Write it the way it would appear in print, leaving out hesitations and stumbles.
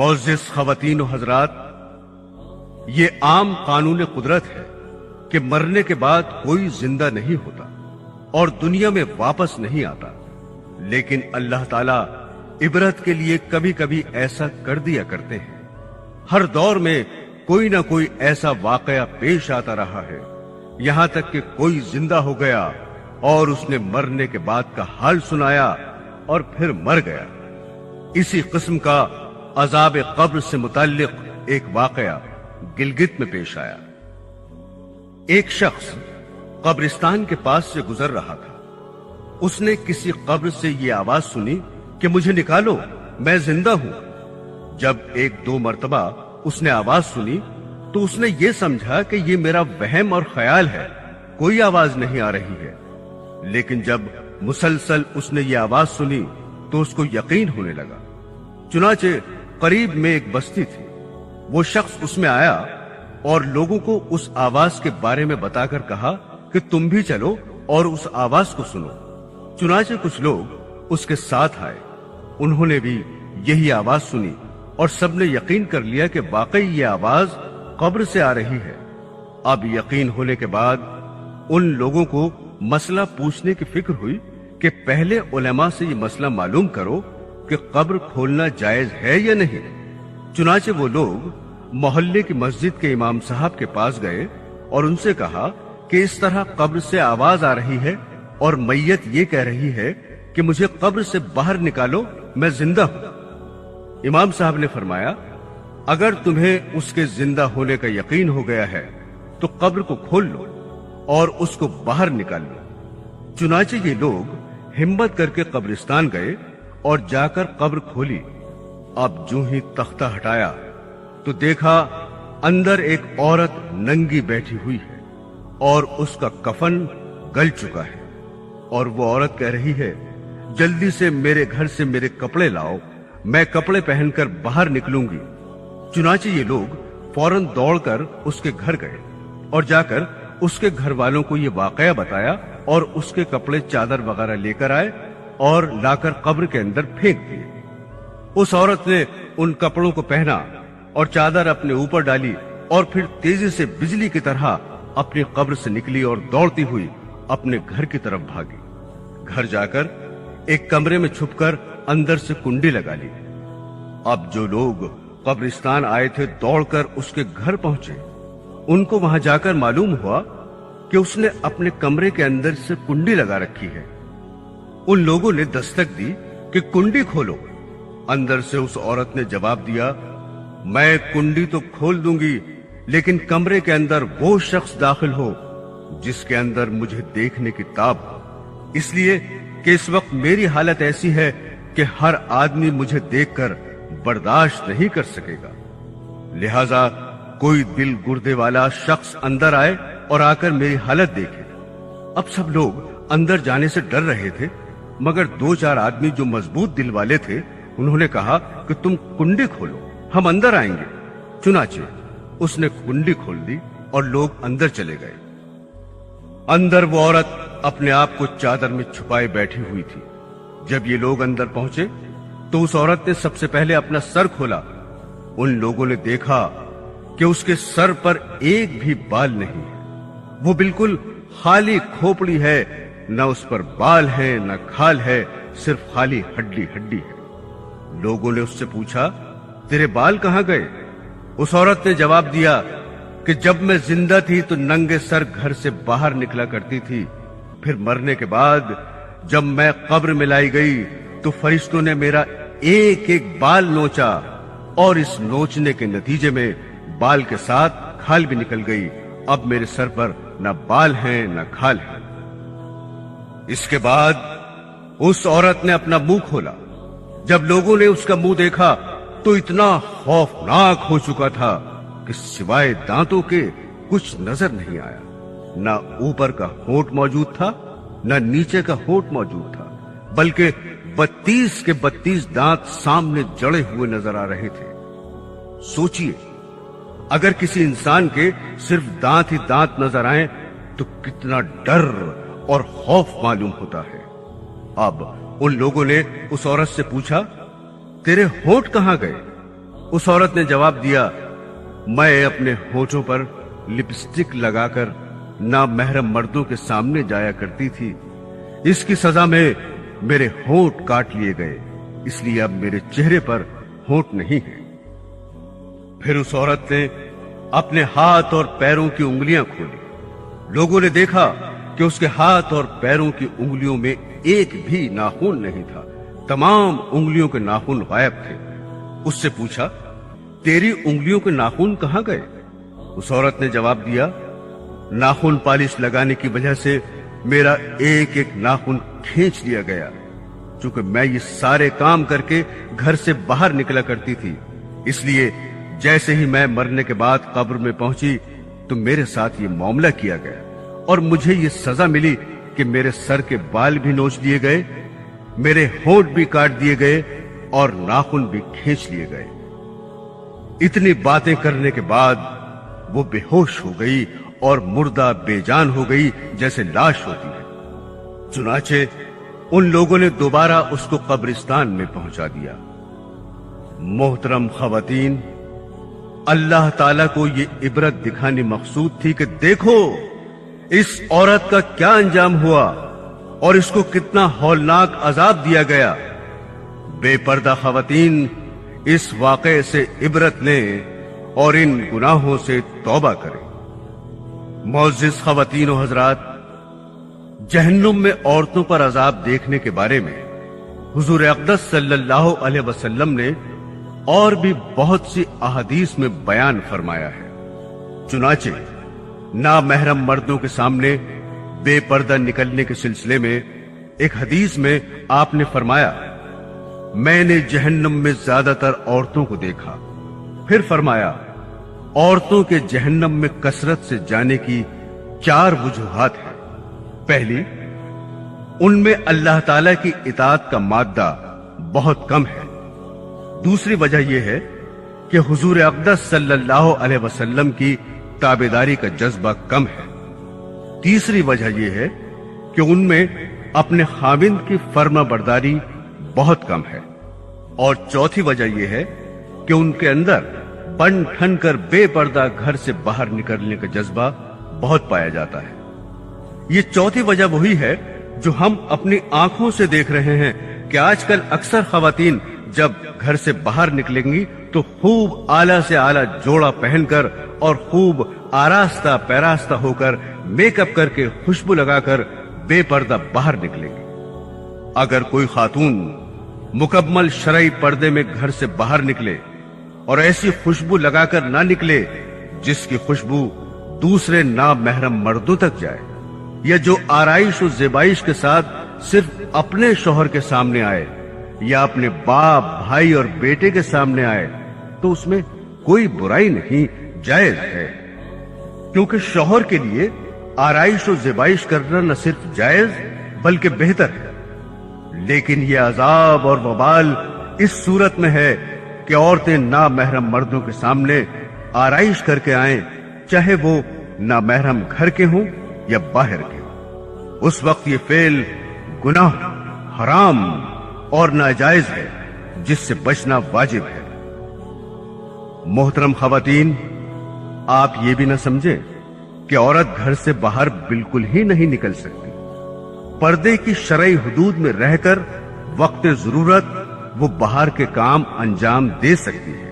मुअज़्ज़िज़ ख़वातीन व हज़रात, ये आम कानून कुदरत है कि मरने के बाद कोई जिंदा नहीं होता और दुनिया में वापस नहीं आता, लेकिन अल्लाह ताला इबरत के लिए कभी कभी ऐसा कर दिया करते हैं। हर दौर में कोई ना कोई ऐसा वाकया पेश आता रहा है, यहां तक कि कोई जिंदा हो गया और उसने मरने के बाद का हाल सुनाया और फिर मर गया। इसी किस्म का अजाब कब्र से मुताल्लिक एक वाकया गिलगित में पेश आया। एक शख्स कब्रिस्तान के पास से गुजर रहा था। उसने किसी कब्र से ये आवाज सुनी कि मुझे निकालो, मैं जिंदा हूं। जब एक दो मर्तबा उसने आवाज सुनी तो उसने ये समझा कि ये मेरा वहम और ख्याल है, कोई आवाज नहीं आ रही है। लेकिन जब मुसलसल उसने ये आवाज सुनी तो उसको यकीन होने लगा। चुनाचे करीब में एक बस्ती थी। वो शख्स उसमें आया और लोगों को उस आवाज के बारे में बताकर कहा कि तुम भी चलो और उस आवाज को सुनो। चुनाचे कुछ लोग उसके साथ आए। उन्होंने भी यही आवाज सुनी और सबने यकीन कर लिया कि वाकई ये आवाज कब्र से आ रही है। अब यकीन होने के बाद उन लोगों को मसला पूछने की फिक्र हुई कि पहले उलेमा से ये मसला मालूम करो कि कब्र खोलना जायज है या नहीं। चुनाचे वो लोग मोहल्ले की मस्जिद के इमाम साहब के पास गए और उनसे कहा कि इस तरह कब्र से आवाज आ रही है और मैयत ये कह रही है कि मुझे कब्र से बाहर निकालो, मैं जिंदा हूं। इमाम साहब ने फरमाया, अगर तुम्हें उसके जिंदा होने का यकीन हो गया है तो कब्र को खोल लो और उसको बाहर निकाल लो। चुनाचे ये लोग हिम्मत करके कब्रिस्तान गए और जाकर कब्र खोली। अब जो ही तख्ता हटाया तो देखा अंदर एक औरत नंगी बैठी हुई है और उसका कफन गल चुका है और वो औरत कह रही है, जल्दी से मेरे घर से मेरे कपड़े लाओ, मैं कपड़े पहनकर बाहर निकलूंगी। चुनाचे ये लोग फौरन दौड़कर उसके घर गए और जाकर उसके घर वालों को ये वाकया बताया और उसके कपड़े चादर वगैरह लेकर आए और लाकर कब्र के अंदर फेंक दिए। उस औरत ने उन कपड़ों को पहना और चादर अपने ऊपर डाली और फिर तेजी से बिजली की तरह अपनी कब्र से निकली और दौड़ती हुई अपने घर की तरफ भागी। घर जाकर एक कमरे में छुपकर अंदर से कुंडी लगा ली। अब जो लोग कब्रिस्तान आए थे दौड़कर उसके घर पहुंचे। उनको वहां जाकर मालूम हुआ कि उसने अपने कमरे के अंदर से कुंडी लगा रखी है। उन लोगों ने दस्तक दी कि कुंडी खोलो। अंदर से उस औरत ने जवाब दिया, मैं कुंडी तो खोल दूंगी, लेकिन कमरे के अंदर वो शख्स दाखिल हो जिसके अंदर मुझे देखने की ताब हो, इसलिए कि इस वक्त मेरी हालत ऐसी है कि हर आदमी मुझे देखकर बर्दाश्त नहीं कर सकेगा। लिहाजा कोई दिल गुर्दे वाला शख्स अंदर आए और आकर मेरी हालत देखे। अब सब लोग अंदर जाने से डर रहे थे, मगर दो चार आदमी जो मजबूत दिल वाले थे उन्होंने कहा कि तुम कुंडी खोलो, हम अंदर आएंगे। चुनाचे उसने कुंडी खोल दी और लोग अंदर चले गए। अंदर वो औरत अपने आप को चादर में छुपाए बैठी हुई थी। जब ये लोग अंदर पहुंचे तो उस औरत ने सबसे पहले अपना सर खोला। उन लोगों ने देखा कि उसके सर पर एक भी बाल नहीं है। वो बिल्कुल खाली खोपड़ी है, न उस पर बाल है न खाल है, सिर्फ खाली हड्डी हड्डी है। लोगों ने उससे पूछा, तेरे बाल कहां गए? उस औरत ने जवाब दिया कि जब मैं जिंदा थी तो नंगे सर घर से बाहर निकला करती थी, फिर मरने के बाद जब मैं कब्र में लाई गई तो फरिश्तों ने मेरा एक एक बाल नोचा और इस नोचने के नतीजे में बाल के साथ खाल भी निकल गई। अब मेरे सर पर न बाल हैं न खाल है। इसके बाद उस औरत ने अपना मुंह खोला। जब लोगों ने उसका मुंह देखा तो इतना खौफनाक हो चुका था कि सिवाय दांतों के कुछ नजर नहीं आया। न ऊपर का होंठ मौजूद था न नीचे का होंठ मौजूद था, बल्कि 32 के 32 दांत सामने जड़े हुए नजर आ रहे थे। सोचिए, अगर किसी इंसान के सिर्फ दांत ही दांत नजर आए तो कितना डर और खौफ मालूम होता है। अब उन लोगों ने उस औरत से पूछा, तेरे होंठ कहां गए? उस औरत ने जवाब दिया, मैं अपने होठों पर लिपस्टिक लगाकर नामहरम मर्दों के सामने जाया करती थी। इसकी सजा में मेरे होंठ काट लिए गए, इसलिए अब मेरे चेहरे पर होंठ नहीं है। फिर उस औरत ने अपने हाथ और पैरों की उंगलियां खोली। लोगों ने देखा कि उसके हाथ और पैरों की उंगलियों में एक भी नाखून नहीं था। तमाम उंगलियों के नाखून गायब थे। उससे पूछा, तेरी उंगलियों के नाखून कहां गए? उस औरत ने जवाब दिया, नाखून पालिश लगाने की वजह से मेरा एक एक नाखून खींच लिया गया। चूंकि मैं ये सारे काम करके घर से बाहर निकला करती थी, इसलिए जैसे ही मैं मरने के बाद कब्र में पहुंची तो मेरे साथ ये मामला किया गया और मुझे ये सजा मिली कि मेरे सर के बाल भी नोच लिए गए, मेरे होंठ भी काट दिए गए और नाखून भी खींच लिए गए। इतनी बातें करने के बाद वो बेहोश हो गई और मुर्दा बेजान हो गई जैसे लाश होती है। चुनाचे उन लोगों ने दोबारा उसको कब्रिस्तान में पहुंचा दिया। मोहतरम खवातीन, अल्लाह ताला को ये इबरत दिखानी मकसूद थी कि देखो इस औरत का क्या अंजाम हुआ और इसको कितना हौलनाक अजाब दिया गया। बेपर्दा खवातीन इस वाक़े से इबरत लें और इन गुनाहों से तौबा करें। मौजिज़ खवातीन व हजरात, जहन्नुम में औरतों पर अजाब देखने के बारे में हुजूर अक़दस सल्लल्लाहु अलैहि वसल्लम ने और भी बहुत सी अहादीस में बयान फरमाया है। चुनाचे नामहरम मर्दों के सामने बेपर्दा निकलने के सिलसिले में एक हदीस में आपने फरमाया, मैंने जहन्नुम में ज्यादातर औरतों को देखा। फिर फरमाया, औरतों के जहन्नम में कसरत से जाने की 4 वजूहात हैं। पहली, उनमें अल्लाह ताला की इताअत का मादा बहुत कम है। दूसरी वजह यह है कि हुजूर अक़दस सल्लल्लाहु अलैहि वसल्लम की ताबेदारी का जज्बा कम है। तीसरी वजह यह है कि उनमें अपने खाविंद की फर्मा बरदारी बहुत कम है। और चौथी वजह यह है कि उनके अंदर बन ठन कर बेपर्दा घर से बाहर निकलने का जज्बा बहुत पाया जाता है। ये चौथी वजह वही है जो हम अपनी आंखों से देख रहे हैं कि आजकल अक्सर खवातीन जब घर से बाहर निकलेंगी तो खूब आला से आला जोड़ा पहनकर और खूब आरास्ता पैरास्ता होकर मेकअप करके खुशबू लगाकर बेपर्दा बाहर निकलेंगी। अगर कोई खातून मुकम्मल शरई पर्दे में घर से बाहर निकले और ऐसी खुशबू लगाकर ना निकले जिसकी खुशबू दूसरे नामहरम मर्दों तक जाए, या जो आराइश और ज़ेबाइश के साथ सिर्फ अपने शौहर के सामने आए या अपने बाप भाई और बेटे के सामने आए, तो उसमें कोई बुराई नहीं, जायज है। क्योंकि शौहर के लिए आराइश और ज़ेबाइश करना न सिर्फ जायज बल्कि बेहतर है। लेकिन यह अजाब और वबाल इस सूरत में है कि औरतें नामहरम मर्दों के सामने आराइश करके आएं, चाहे वो नामहरम घर के हों या बाहर के हों। उस वक्त ये फेल गुनाह, हराम और नाजायज है, जिससे बचना वाजिब है। मोहतरम खवातीन, आप ये भी न समझे कि औरत घर से बाहर बिल्कुल ही नहीं निकल सकती। पर्दे की शरई हुदूद में रहकर वक्त जरूरत वो बाहर के काम अंजाम दे सकती है।